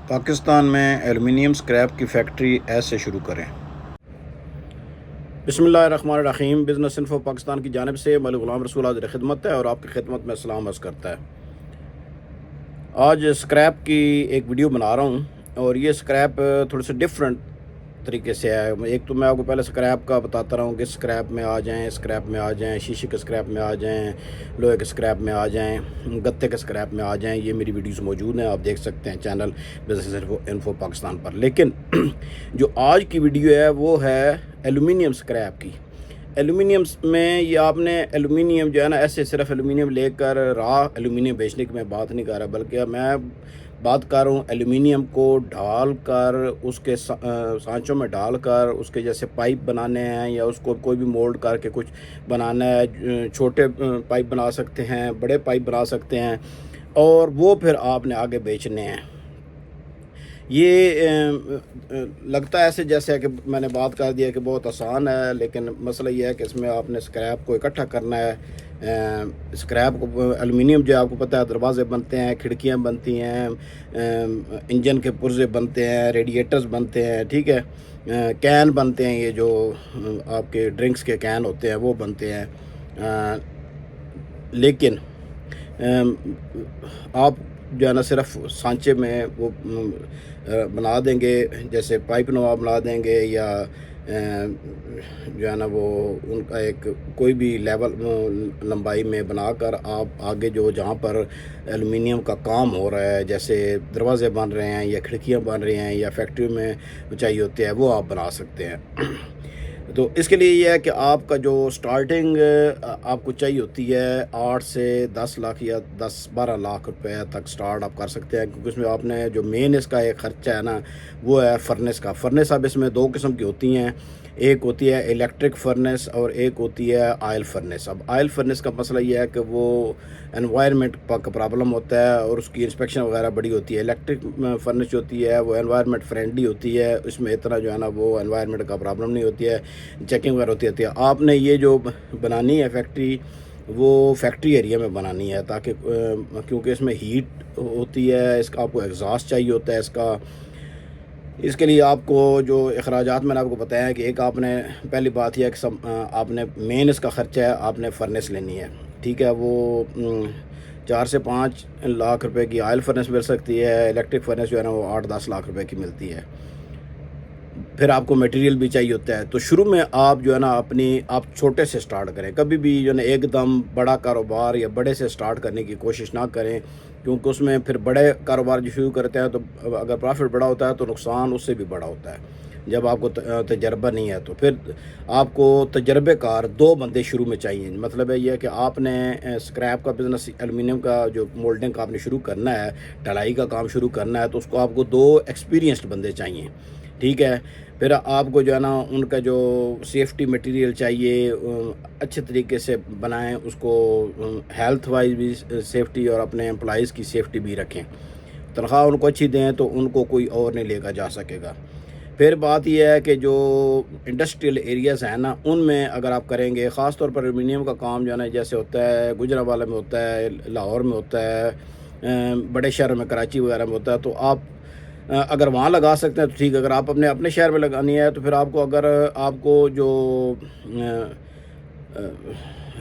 پاکستان میں aluminium scrape کی factory ایسے شروع کریں۔ بسم اللہ الرحمن الرحیم۔ بزنس انفو پاکستان کی جانب سے ملک غلام رسول حاضر خدمت ہے اور آپ کی خدمت میں سلام عرض کرتا ہے۔ آج اسکریپ کی ایک ویڈیو بنا رہا ہوں اور یہ اسکریپ تھوڑے سے ڈفرینٹ طریقے سے ہے۔ ایک تو میں آپ کو پہلے اسکریپ کا بتاتا رہا ہوں کہ اسکریپ میں آ جائیں، اسکریپ میں آ جائیں، شیشے کے اسکریپ میں آ جائیں، لوہے کے اسکریپ میں آ جائیں، گتے کے اسکریپ میں آ جائیں۔ یہ میری ویڈیوز موجود ہیں، آپ دیکھ سکتے ہیں چینل بزنس انفو پاکستان پر۔ لیکن جو آج کی ویڈیو ہے وہ ہے ایلومینیم اسکریپ کی۔ ایلومینیم میں یہ آپ نے ایلومینیم جو ہے نا، ایسے صرف ایلومینیم لے کر را ایلومینیم بیچنے کی میں بات نہیں کر رہا، بلکہ میں بات کر رہا ہوں ایلومینیم کو ڈال کر، اس کے سانچوں میں ڈال کر اس کے جیسے پائپ بنانے ہیں، یا اس کو کوئی بھی مولڈ کر کے کچھ بنانا ہے۔ چھوٹے پائپ بنا سکتے ہیں، بڑے پائپ بنا سکتے ہیں، اور وہ پھر آپ نے آگے بیچنے ہیں۔ یہ لگتا ہے ایسے جیسے کہ میں نے بات کر دیا کہ بہت آسان ہے، لیکن مسئلہ یہ ہے کہ اس میں آپ نے اسکریپ کو اکٹھا کرنا ہے۔ اسکریپ کو ایلومینیم جو آپ کو پتہ ہے، دروازے بنتے ہیں، کھڑکیاں بنتی ہیں، انجن کے پرزے بنتے ہیں، ریڈیٹرز بنتے ہیں، ٹھیک ہے، کین بنتے ہیں، یہ جو آپ کے ڈرنکس کے کین ہوتے ہیں وہ بنتے ہیں۔ لیکن آپ جو ہے نا صرف سانچے میں وہ بنا دیں گے، جیسے پائپ نوا بنا دیں گے، یا جو ہے نا وہ ان کا ایک کوئی بھی لیول لمبائی میں بنا کر آپ آگے جہاں پر ایلومینیم کا کام ہو رہا ہے، جیسے دروازے بن رہے ہیں یا کھڑکیاں بن رہی ہیں یا فیکٹری میں چاہیے ہوتے ہیں، وہ آپ بنا سکتے ہیں۔ تو اس کے لیے یہ ہے کہ آپ کا جو سٹارٹنگ آپ کو چاہیے ہوتی ہے 8 سے 10 لاکھ یا 10-12 لاکھ روپے تک سٹارٹ آپ کر سکتے ہیں، کیونکہ اس میں آپ نے جو مین اس کا ایک خرچہ ہے نا وہ ہے فرنس کا۔ فرنس اب اس میں 2 قسم کی ہوتی ہیں، ایک ہوتی ہے الیکٹرک فرنس اور ایک ہوتی ہے آئل فرنس۔ اب آئل فرنس کا مسئلہ یہ ہے کہ وہ انوائرمنٹ کا پرابلم ہوتا ہے اور اس کی انسپیکشن وغیرہ بڑی ہوتی ہے۔ الیکٹرک فرنس جو ہوتی ہے وہ انوائرمنٹ فرینڈلی ہوتی ہے، اس میں اتنا جو ہے نا وہ انوائرمنٹ کا پرابلم نہیں ہوتی ہے، چیکنگ وغیرہ ہوتی ہے۔ آپ نے یہ جو بنانی ہے فیکٹری، وہ فیکٹری ایریا میں بنانی ہے، تاکہ کیونکہ اس میں ہیٹ ہوتی ہے، اس کا آپ کو ایگزاسٹ چاہیے ہوتا ہے اس کے لیے آپ کو جو اخراجات میں نے آپ کو بتایا ہے کہ ایک آپ نے پہلی بات یہ ہے کہ آپ نے مین اس کا خرچہ ہے، آپ نے فرنس لینی ہے، ٹھیک ہے۔ وہ 4 سے 5 لاکھ روپے کی آئل فرنس مل سکتی ہے، الیکٹرک فرنس جو ہے نا وہ 8-10 لاکھ روپے کی ملتی ہے۔ پھر آپ کو میٹیریل بھی چاہیے ہوتا ہے۔ تو شروع میں آپ جو ہے نا آپ چھوٹے سے سٹارٹ کریں، کبھی بھی جو ہے نا ایک دم بڑا کاروبار یا بڑے سے سٹارٹ کرنے کی کوشش نہ کریں، کیونکہ اس میں پھر بڑے کاروبار جو شروع کرتے ہیں تو اگر پرافٹ بڑا ہوتا ہے تو نقصان اس سے بھی بڑا ہوتا ہے جب آپ کو تجربہ نہیں ہے۔ تو پھر آپ کو تجربے کار 2 بندے شروع میں چاہیے۔ مطلب ہے یہ کہ آپ نے اسکریپ کا بزنس، ایلومینیم کا جو مولڈنگ کا آپ نے شروع کرنا ہے، ڈھلائی کا کام شروع کرنا ہے، تو اس کو آپ کو 2 ایکسپیرینسڈ بندے چاہیے، ٹھیک ہے۔ پھر آپ کو جو ہے نا ان کا جو سیفٹی مٹیریل چاہیے، اچھے طریقے سے بنائیں اس کو، ہیلتھ وائز بھی سیفٹی اور اپنے امپلائیز کی سیفٹی بھی رکھیں۔ تنخواہ ان کو اچھی دیں تو ان کو کوئی اور نہیں لے کر جا سکے گا۔ پھر بات یہ ہے کہ جو انڈسٹریل ایریاز ہیں نا، ان میں اگر آپ کریں گے، خاص طور پر ایلومینیم کا کام جو ہے نا جیسے ہوتا ہے گجرانوالہ میں ہوتا ہے، لاہور میں ہوتا ہے، بڑے شہروں میں کراچی وغیرہ میں ہوتا ہے، تو آپ اگر وہاں لگا سکتے ہیں تو ٹھیک ہے۔ اگر آپ اپنے شہر میں لگانی ہے تو پھر آپ کو، اگر آپ کو جو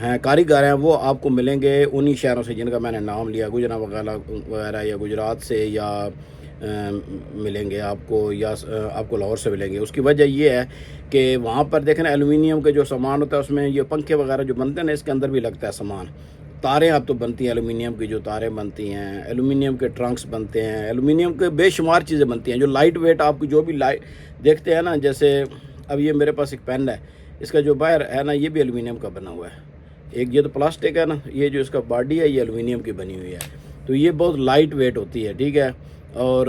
ہیں کاریگر ہیں وہ آپ کو ملیں گے انہی شہروں سے جن کا میں نے نام لیا، گجرانوالہ وغیرہ یا گجرات سے، یا ملیں گے آپ کو، یا آپ کو لاہور سے ملیں گے۔ اس کی وجہ یہ ہے کہ وہاں پر دیکھیں نا ایلومینیم کے جو سامان ہوتا ہے اس میں یہ پنکھے وغیرہ جو بنتے ہیں نا، اس کے اندر بھی لگتا ہے سامان۔ تاریں اب تو بنتی ہیں ایلومینیم کی، جو تاریں بنتی ہیں، ایلومینیم کے ٹرنکس بنتے ہیں، ایلومینیم کے بے شمار چیزیں بنتی ہیں جو لائٹ ویٹ آپ کو جو بھی لائٹ دیکھتے ہیں نا، جیسے اب یہ میرے پاس ایک پین ہے، اس کا جو باہر ہے نا یہ بھی ایلومینیم کا بنا ہوا ہے۔ ایک یہ تو پلاسٹک ہے نا، یہ جو اس کا باڈی ہے یہ ایلومینیم کی بنی ہوئی ہے، تو یہ بہت لائٹ ویٹ ہوتی ہے، ٹھیک ہے۔ اور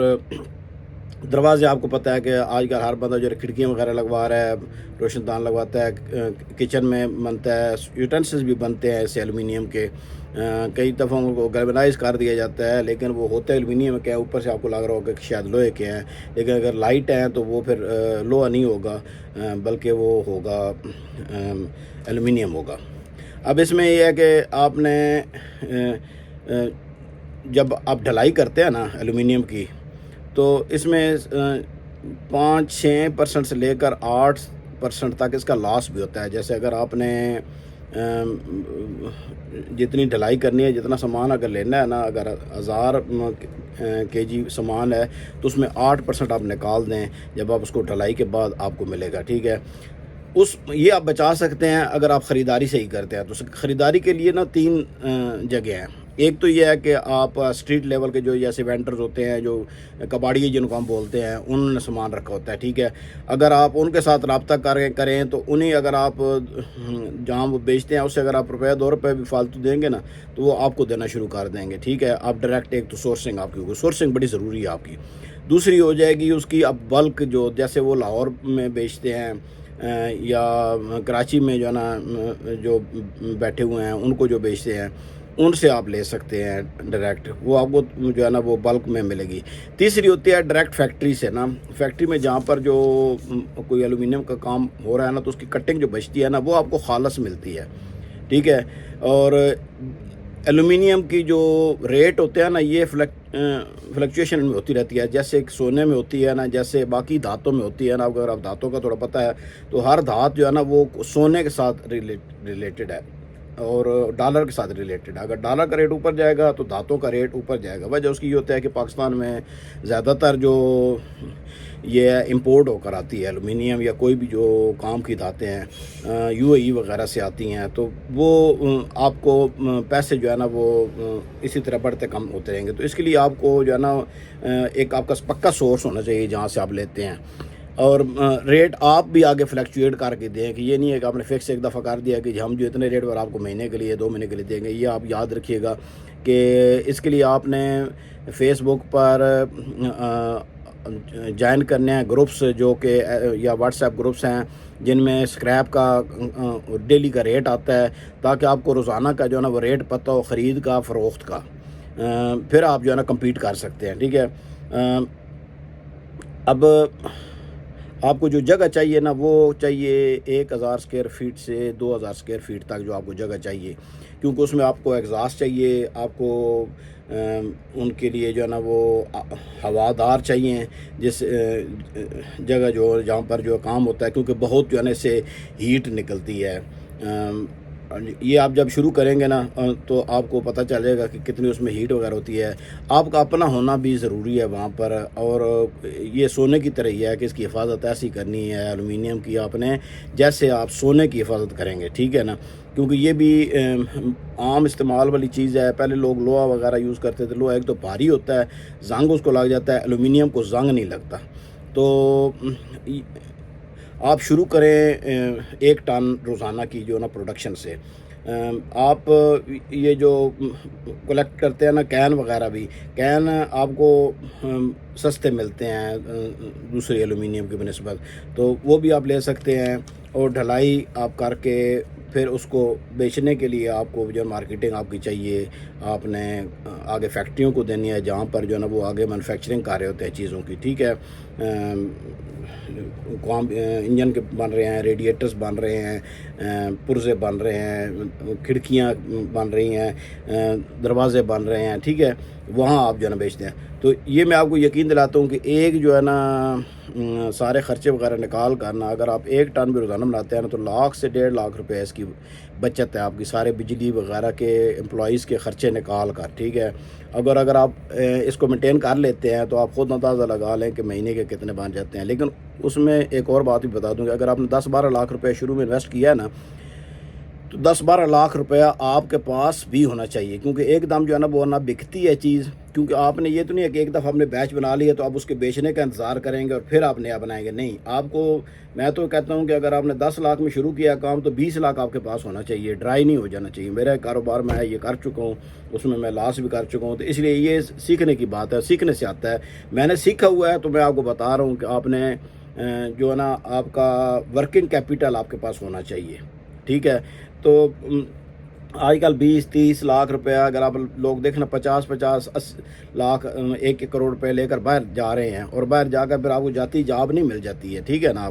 دروازے آپ کو پتہ ہے کہ آج کل ہر بندہ جو کھڑکیاں وغیرہ لگوا رہا ہے، روشن دان لگواتا ہے، کچن میں بنتا ہے، یوٹینسلس بھی بنتے ہیں ایسے ایلومینیم کے۔ کئی دفعہ ان کو گیلونائز کر دیا جاتا ہے، لیکن وہ ہوتا ہے ایلومینیم کے، اوپر سے آپ کو لگ رہا ہوگا کہ شاید لوہے کے ہیں، لیکن اگر لائٹ ہیں تو وہ پھر لوہا نہیں ہوگا، بلکہ وہ ہوگا ایلومینیم ہوگا۔ اب اس میں یہ ہے کہ آپ نے جب آپ ڈھلائی کرتے ہیں نا ایلومینیم کی، تو اس میں 5-6% سے لے کر 8% تک اس کا لاس بھی ہوتا ہے. جیسے اگر آپ نے جتنی ڈھلائی کرنی ہے، جتنا سامان اگر لینا ہے نا، اگر 1000 kg سامان ہے تو اس میں 8% آپ نکال دیں جب آپ اس کو ڈھلائی کے بعد آپ کو ملے گا. ٹھیک ہے، یہ آپ بچا سکتے ہیں اگر آپ خریداری صحیح کرتے ہیں. تو خریداری کے لیے نا 3 جگہ ہیں. ایک تو یہ ہے کہ آپ اسٹریٹ لیول کے جو جیسے وینڈرز ہوتے ہیں، جو کباڑی جن کو ہم بولتے ہیں، انہوں نے سامان رکھا ہوتا ہے. ٹھیک ہے، اگر آپ ان کے ساتھ رابطہ کریں تو انہیں اگر آپ جہاں وہ بیچتے ہیں اس سے اگر آپ ₹2 بھی فالتو دیں گے نا تو وہ آپ کو دینا شروع کر دیں گے. ٹھیک ہے، آپ ڈائریکٹ ایک تو سورسنگ آپ کی ہوگی، سورسنگ بڑی ضروری ہے آپ کی. دوسری ہو جائے گی اس کی اب بلک، جو جیسے وہ لاہور میں بیچتے ہیں یا کراچی میں جو ہے نا جو بیٹھے ہوئے ہیں ان کو جو بیچتے ہیں ان سے آپ لے سکتے ہیں ڈائریکٹ، وہ آپ کو جو ہے نا وہ بلک میں ملے گی. تیسری ہوتی ہے ڈائریکٹ فیکٹری سے نا، فیکٹری میں جہاں پر جو کوئی ایلومینیم کا کام ہو رہا ہے نا تو اس کی کٹنگ جو بچتی ہے نا وہ آپ کو خالص ملتی ہے. ٹھیک ہے، اور ایلومینیم کی جو ریٹ ہوتے ہیں نا یہ فلکچویشن میں ہوتی رہتی ہے، جیسے سونے میں ہوتی ہے نا، جیسے باقی دھاتوں میں ہوتی ہے نا. اگر آپ دھاتوں کا تھوڑا پتہ ہے تو ہر دھات جو ہے نا وہ سونے کے ساتھ ریلیٹڈ ہے اور ڈالر کے ساتھ ریلیٹڈ ہے. اگر ڈالر کا ریٹ اوپر جائے گا تو دھاتوں کا ریٹ اوپر جائے گا. وجہ اس کی یہ ہوتا ہے کہ پاکستان میں زیادہ تر جو یہ امپورٹ ہو کر آتی ہے ایلومینیم یا کوئی بھی جو کام کی دھاتیں ہیں UAE وغیرہ سے آتی ہیں، تو وہ آپ کو پیسے جو ہے نا وہ اسی طرح بڑھتے کم ہوتے رہیں گے. تو اس کے لیے آپ کو جو ہے نا ایک آپ کا پکا سورس ہونا چاہیے جہاں سے آپ لیتے ہیں، اور ریٹ آپ بھی آگے فلیکچویٹ کر کے دیں کہ یہ نہیں ہے کہ آپ نے فکس ایک دفعہ کر دیا کہ ہم جو اتنے ریٹ پر آپ کو مہینے کے لیے 2 مہینے کے لیے دیں گے. یہ آپ یاد رکھیے گا کہ اس کے لیے آپ نے فیس بک پر جوائن کرنے ہیں گروپس جو کہ یا واٹس ایپ گروپس ہیں جن میں اسکریپ کا ڈیلی کا ریٹ آتا ہے، تاکہ آپ کو روزانہ کا جو ہے نا وہ ریٹ پتہ ہو، خرید کا، فروخت کا. پھر آپ جو ہے نا کمپیٹ کر سکتے ہیں. ٹھیک ہے، اب آپ کو جو جگہ چاہیے نا وہ چاہیے 1000 اسکوائر فیٹ سے 2000 اسکوائر فیٹ تک جو آپ کو جگہ چاہیے، کیونکہ اس میں آپ کو ایگزاسٹ چاہیے، آپ کو ان کے لیے جو ہے نا وہ ہوادار چاہیے جس جگہ جو جہاں پر جو کام ہوتا ہے، کیونکہ بہت جو ہے نا اس سے ہیٹ نکلتی ہے. یہ آپ جب شروع کریں گے نا تو آپ کو پتہ چل جائے گا کہ کتنی اس میں ہیٹ وغیرہ ہوتی ہے. آپ کا اپنا ہونا بھی ضروری ہے وہاں پر، اور یہ سونے کی طرح ہی ہے کہ اس کی حفاظت ایسی کرنی ہے ایلومینیم کی آپ نے جیسے آپ سونے کی حفاظت کریں گے. ٹھیک ہے نا، کیونکہ یہ بھی عام استعمال والی چیز ہے. پہلے لوگ لوہا وغیرہ یوز کرتے تھے، لوہا ایک تو بھاری ہوتا ہے، زنگ اس کو لگ جاتا ہے، ایلومینیم کو زنگ نہیں لگتا. تو آپ شروع کریں 1 ٹن روزانہ کی جو نا پروڈکشن سے. آپ یہ جو کلیکٹ کرتے ہیں نا کین وغیرہ بھی، کین آپ کو سستے ملتے ہیں دوسری ایلومینیم کی بنسبت، تو وہ بھی آپ لے سکتے ہیں. اور ڈھلائی آپ کر کے پھر اس کو بیچنے کے لیے آپ کو جو مارکیٹنگ آپ کی چاہیے، آپ نے آگے فیکٹریوں کو دینی ہے جہاں پر جو ہے نا وہ آگے مینوفیکچرنگ کر رہے ہوتے ہیں چیزوں کی. ٹھیک ہے، انجن کے بن رہے ہیں، ریڈیٹرز بن رہے ہیں، پرزے بن رہے ہیں، کھڑکیاں بن رہی ہیں، دروازے بن رہے ہیں. ٹھیک ہے، وہاں آپ جو ہے نا بیچتے ہیں. تو یہ میں آپ کو یقین دلاتا ہوں کہ ایک جو ہے نا سارے خرچے وغیرہ نکال کرنا، اگر آپ 1 ٹن بھی روزانہ بناتے ہیں نا تو 1 سے 1.5 لاکھ روپے اس کی بچت ہے آپ کی، سارے بجلی وغیرہ کے امپلائیز کے خرچے نکال کر. ٹھیک ہے، اگر آپ اس کو مینٹین کر لیتے ہیں تو آپ خود اندازہ لگا لیں کہ مہینے کے کتنے بن جاتے ہیں. لیکن اس میں ایک اور بات بھی بتا دوں کہ اگر آپ نے 10-12 لاکھ روپے شروع میں انویسٹ کیا ہے نا تو 10-12 لاکھ روپیہ آپ کے پاس بھی ہونا چاہیے، کیونکہ ایک دم جو ہے نا وہ نہ بکتی ہے چیز. کیونکہ آپ نے یہ تو نہیں ہے کہ ایک دفعہ آپ نے بیچ بنا لیا تو آپ اس کے بیچنے کا انتظار کریں گے اور پھر آپ نیا بنائیں گے. نہیں، آپ کو میں تو کہتا ہوں کہ اگر آپ نے 10 لاکھ میں شروع کیا کام تو 20 لاکھ آپ کے پاس ہونا چاہیے، ڈرائی نہیں ہو جانا چاہیے. میرا کاروبار میں یہ کر چکا ہوں، اس میں لاس بھی کر چکا ہوں. تو اس لیے یہ سیکھنے کی بات ہے، سیکھنے سے آتا ہے. میں نے سیکھا ہوا ہے تو میں آپ کو بتا رہا ہوں کہ آپ نے جو ہے نا آپ کا ورکنگ کیپیٹل آپ کے پاس ہونا چاہیے. ٹھیک ہے، تو آج کل 20-30 لاکھ روپیہ اگر آپ لوگ دیکھنا 50-50 لاکھ 1 کروڑ روپے لے کر باہر جا رہے ہیں، اور باہر جا کر پھر آپ کو جاتی جاب نہیں مل جاتی ہے. ٹھیک ہے نا،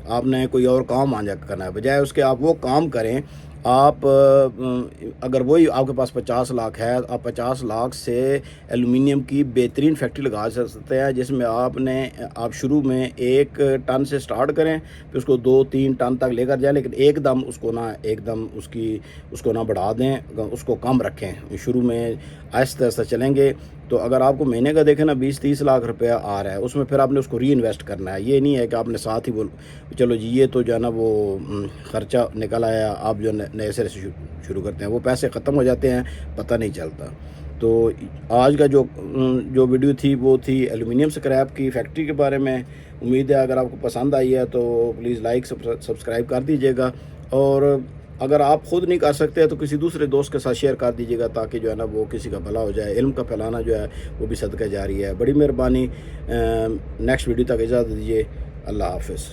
آپ نے کوئی اور کام آ جا کرنا ہے، بجائے اس کے آپ وہ کام کریں آپ اگر وہی آپ کے پاس 50 لاکھ ہے، آپ 50 لاکھ سے ایلومینیم کی بہترین فیکٹری لگا سکتے ہیں، جس میں آپ شروع میں 1 ٹن سے سٹارٹ کریں، پھر اس کو 2-3 ٹن تک لے کر جائیں، لیکن ایک دم اس کو نہ بڑھا دیں، اس کو کم رکھیں، شروع میں آہستہ آہستہ چلیں گے تو اگر آپ کو مہینے کا دیکھیں نا 20-30 لاکھ روپیہ آ رہا ہے، اس میں پھر آپ نے اس کو ری انویسٹ کرنا ہے. یہ نہیں ہے کہ آپ نے ساتھ ہی چلو جی یہ تو جو ہے نا وہ خرچہ نکل آیا، آپ جو نئے سرے سے شروع کرتے ہیں، وہ پیسے ختم ہو جاتے ہیں، پتہ نہیں چلتا. تو آج کا جو ویڈیو تھی وہ تھی ایلومینیم اسکریپ کی فیکٹری کے بارے میں. امید ہے اگر آپ کو پسند آئی ہے تو پلیز لائک سبسکرائب کر دیجیے گا، اور اگر آپ خود نہیں کر سکتے تو کسی دوسرے دوست کے ساتھ شیئر کر دیجیے گا تاکہ جو ہے نا وہ کسی کا بھلا ہو جائے. علم کا پھیلانا جو ہے وہ بھی صدقہ جاری ہے. بڑی مہربانی. نیکسٹ ویڈیو تک اجازت دیجیے. اللہ حافظ.